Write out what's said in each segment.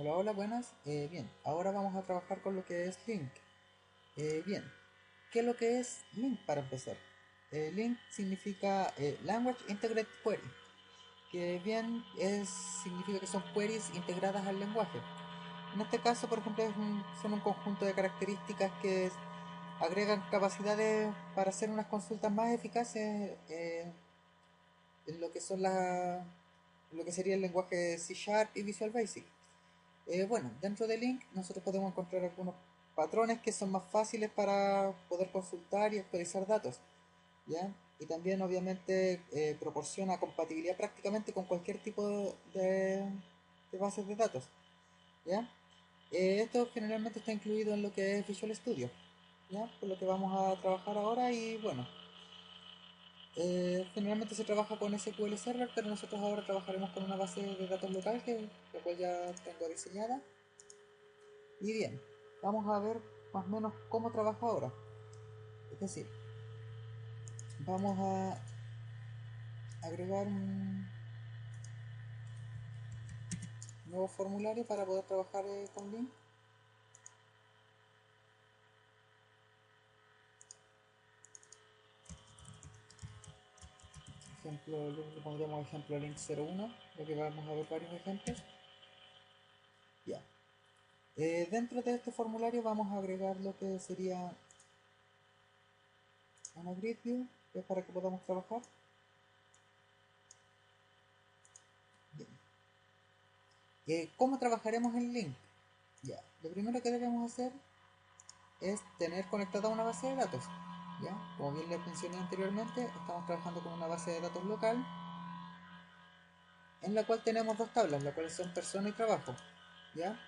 Hola, hola, buenas. Bien, ahora vamos a trabajar con lo que es Link. Bien, ¿qué es lo que es Link para empezar? Link significa Language Integrated Query, que bien significa que son queries integradas al lenguaje. En este caso, por ejemplo, son un conjunto de características que agregan capacidades para hacer unas consultas más eficaces en lo que son lo que sería el lenguaje C Sharp y Visual Basic. Bueno, dentro de Link nosotros podemos encontrar algunos patrones que son más fáciles para poder consultar y actualizar datos, ¿ya? Y también obviamente proporciona compatibilidad prácticamente con cualquier tipo de bases de datos, ¿ya? Esto generalmente está incluido en lo que es Visual Studio, ¿ya? Por lo que vamos a trabajar ahora y bueno, generalmente se trabaja con SQL Server, pero nosotros ahora trabajaremos con una base de datos local la cual ya tengo diseñada. Y bien, vamos a ver más o menos cómo trabaja ahora. Es decir, vamos a agregar un nuevo formulario para poder trabajar con Link. Ejemplo, le pondremos ejemplo link 01, ya que vamos a ver varios ejemplos. Ya. Dentro de este formulario vamos a agregar lo que sería una grid view, que es para que podamos trabajar. Bien. ¿Cómo trabajaremos en Link? Ya. Lo primero que debemos hacer es tener conectada una base de datos. ¿Ya? Como bien les mencioné anteriormente, estamos trabajando con una base de datos local en la cual tenemos dos tablas, las cuales son persona y trabajo. ¿Ya?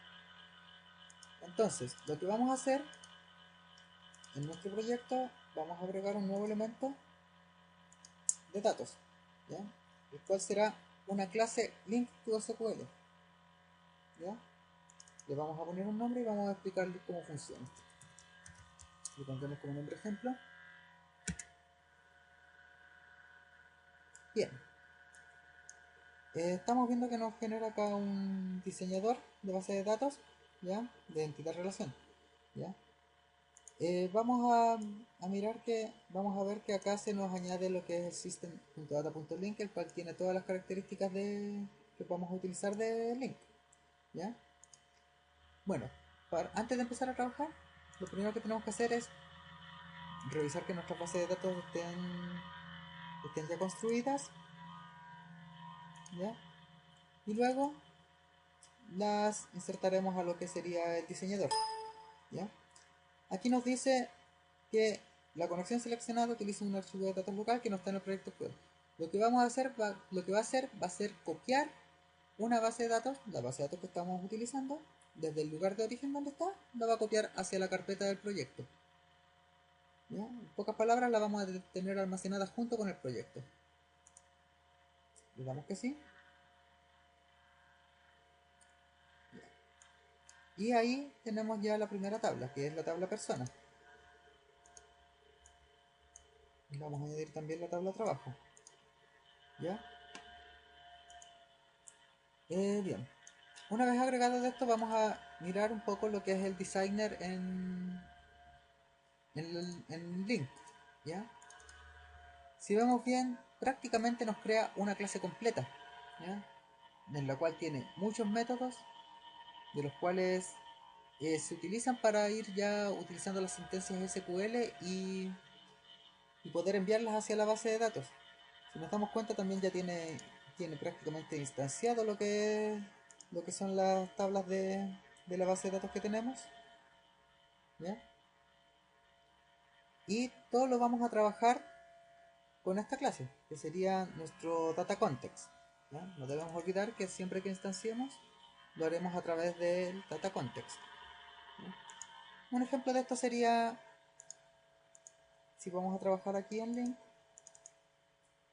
Entonces, lo que vamos a hacer en nuestro proyecto, vamos a agregar un nuevo elemento de datos, ¿ya? El cual será una clase link to SQL. ¿Ya? Le vamos a poner un nombre y vamos a explicarle cómo funciona. Le pondremos como nombre ejemplo. Bien, estamos viendo que nos genera acá un diseñador de base de datos, ¿ya? De entidad relación, ¿ya? Vamos a mirar que, vamos a ver que acá se nos añade lo que es el system.data.link, el cual tiene todas las características que vamos a utilizar de link, ¿ya? Bueno, antes de empezar a trabajar, lo primero que tenemos que hacer es revisar que nuestras bases de datos estén ya construidas, ¿ya? Y luego las insertaremos a lo que sería el diseñador, ¿ya? Aquí nos dice que la conexión seleccionada utiliza un archivo de datos local que no está en el proyecto actual. Lo que vamos a hacer, lo que va a hacer va a ser copiar una base de datos, la base de datos que estamos utilizando, desde el lugar de origen donde está, la va a copiar hacia la carpeta del proyecto. ¿Ya? En pocas palabras, la vamos a tener almacenada junto con el proyecto. Le damos que sí. Y ahí tenemos ya la primera tabla, que es la tabla persona. Vamos a añadir también la tabla trabajo. ¿Ya? Bien. Una vez agregado esto, vamos a mirar un poco lo que es el designer en Link. ¿Ya? Si vemos bien, prácticamente nos crea una clase completa, ¿ya? En la cual tiene muchos métodos, de los cuales se utilizan para ir ya utilizando las sentencias SQL y poder enviarlas hacia la base de datos. Si nos damos cuenta, también ya tiene prácticamente instanciado lo que son las tablas de la base de datos que tenemos, ¿ya? Y todo lo vamos a trabajar con esta clase, que sería nuestro data context, ¿ya? No debemos olvidar que siempre que instanciemos, lo haremos a través del data context, ¿ya? Un ejemplo de esto sería, si vamos a trabajar aquí en Link,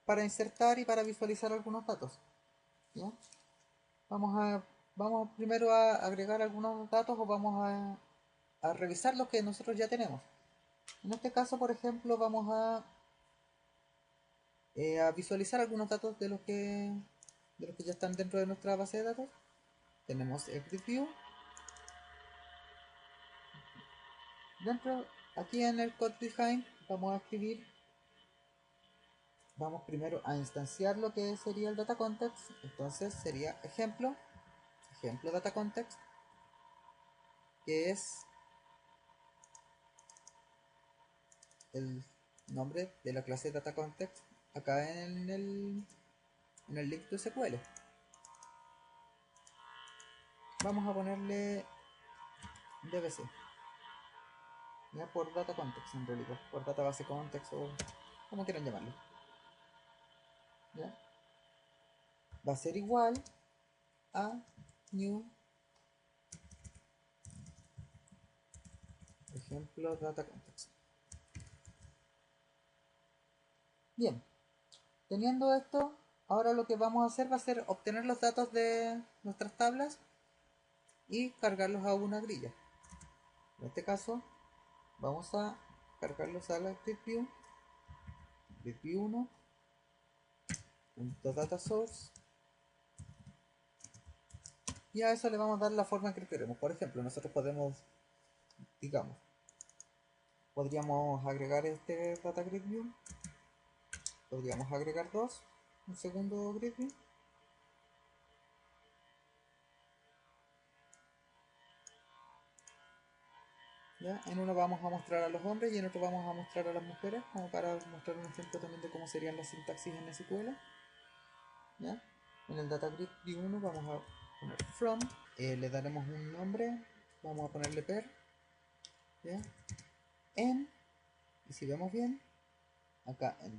para insertar y para visualizar algunos datos, ¿ya? Vamos a, vamos primero a agregar algunos datos o vamos a revisar los que nosotros ya tenemos. En este caso, por ejemplo, vamos a visualizar algunos datos de los que ya están dentro de nuestra base de datos. tenemos el grid view. Dentro, aquí en el code behind, vamos a escribir, vamos primero a instanciar lo que sería el data context. Entonces sería ejemplo data context, que es el nombre de la clase data context acá en el link to SQL. Vamos a ponerle dbc, ya, por data context, en realidad, por database context o como quieran llamarlo, ¿ya? Va a ser igual a new ejemplo data context. Bien, teniendo esto, ahora lo que vamos a hacer va a ser obtener los datos de nuestras tablas y cargarlos a una grilla. En este caso vamos a cargarlos a la grid view 1 .data source, y a eso le vamos a dar la forma que queremos. Por ejemplo, nosotros podemos, digamos, podríamos agregar este data grid view, podríamos agregar un segundo grid view, ¿ya? En uno vamos a mostrar a los hombres y en otro vamos a mostrar a las mujeres, como para mostrar un ejemplo también de cómo serían las sintaxis en SQL, ¿ya? En el data grid view 1 vamos a poner from, le daremos un nombre, vamos a ponerle per, ¿ya? Y si vemos bien, acá en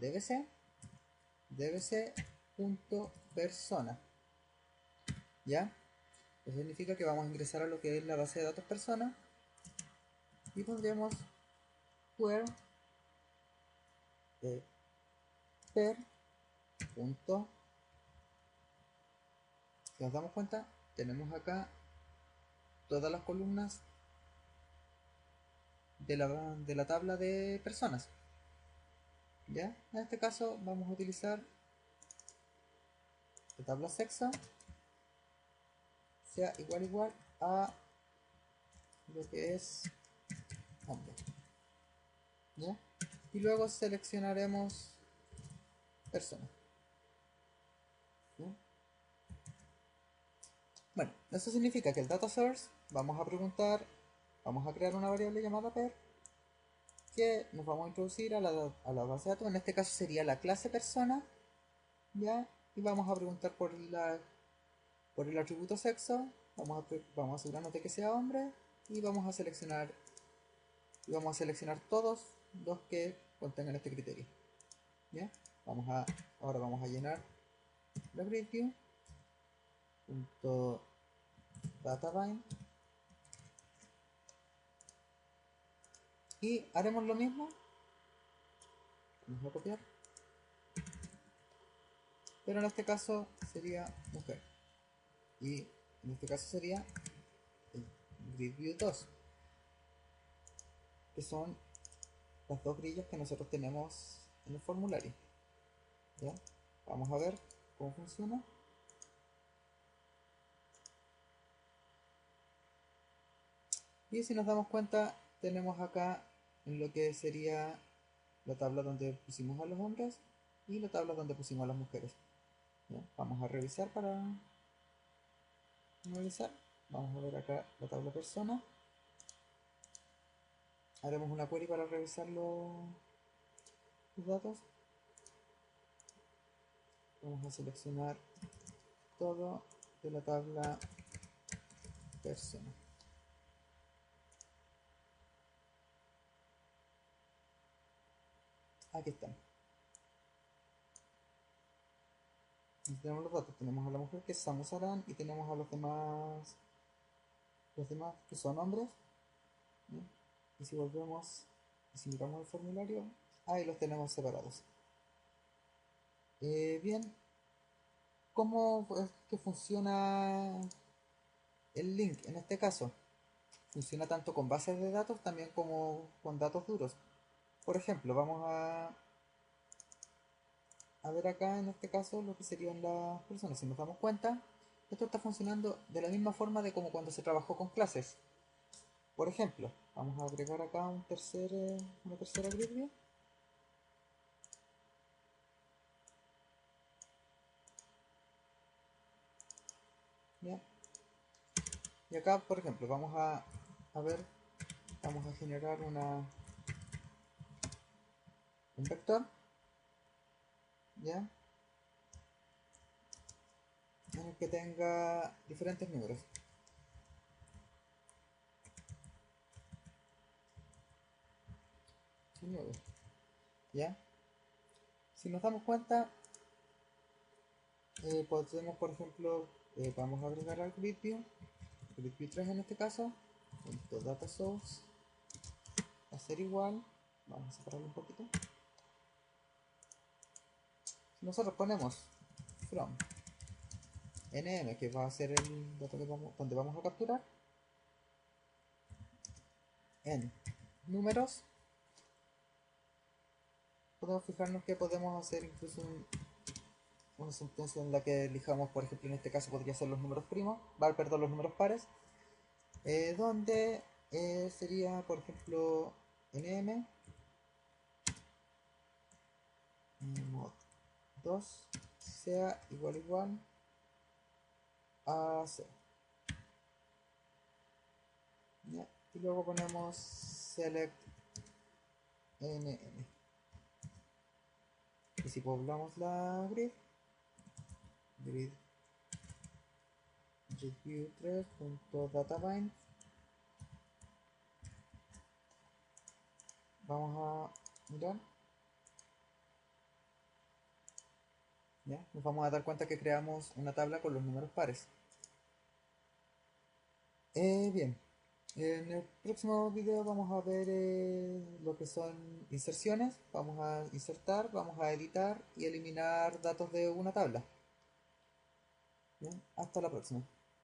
dbc.persona, ¿ya? Eso significa que vamos a ingresar a lo que es la base de datos persona y pondremos where per punto. Si nos damos cuenta, tenemos acá todas las columnas de la tabla de personas, ¿ya? En este caso vamos a utilizar la tabla sexo sea igual a lo que es hombre, ¿ya? Y luego seleccionaremos persona, ¿ya? Bueno, eso significa que el data source vamos a preguntar, vamos a crear una variable llamada per, que nos vamos a introducir a la base de datos. En este caso sería la clase persona, ¿ya? Y vamos a preguntar por el atributo sexo, vamos a asegurarnos de que sea hombre y vamos a seleccionar todos los que contengan este criterio, ¿ya? Ahora vamos a llenar la grid view .databind y haremos lo mismo. Vamos a copiar, pero en este caso sería mujer y en este caso sería el grid view 2, que son las dos grillas que nosotros tenemos en el formulario, ¿ya? Vamos a ver cómo funciona. Y si nos damos cuenta, tenemos acá en lo que sería la tabla donde pusimos a los hombres y la tabla donde pusimos a las mujeres, ¿ya? Vamos a revisar para analizar. Vamos a ver acá la tabla persona. Haremos una query para revisar los datos. Vamos a seleccionar todo de la tabla persona. Aquí están. Y tenemos los datos. Tenemos a la mujer que es Samus Aran y tenemos a los demás que son hombres, ¿sí? Y si volvemos y si miramos el formulario, ahí los tenemos separados. Bien, ¿cómo es que funciona el link? En este caso funciona tanto con bases de datos también como con datos duros. Por ejemplo, vamos a ver acá en este caso lo que serían las personas. Si nos damos cuenta, Esto está funcionando de la misma forma de como cuando se trabajó con clases. Por ejemplo, vamos a agregar acá una tercera grid view. ¿Ya? Y acá, por ejemplo, vamos a generar un vector, ¿ya? En el que tenga diferentes números. ¿Ya? Si nos damos cuenta, podemos, por ejemplo, vamos a agregar al grid view 3 en este caso, punto data source, va a ser igual, vamos a separarlo un poquito. Si nosotros ponemos from nm, que va a ser el dato donde vamos a capturar, en números, podemos fijarnos que podemos hacer incluso una sentencia en la que elijamos, por ejemplo, en este caso podría ser los números primos, perdón, los números pares, donde sería, por ejemplo, nm mod 2 sea igual a 0. ¿Ya? Y luego ponemos select nm. Y si poblamos la grid view3.databind, vamos a mirar, ¿ya? Nos vamos a dar cuenta que creamos una tabla con los números pares. Bien, en el próximo video vamos a ver lo que son inserciones. Vamos a insertar, vamos a editar y eliminar datos de una tabla. Bien, hasta la próxima.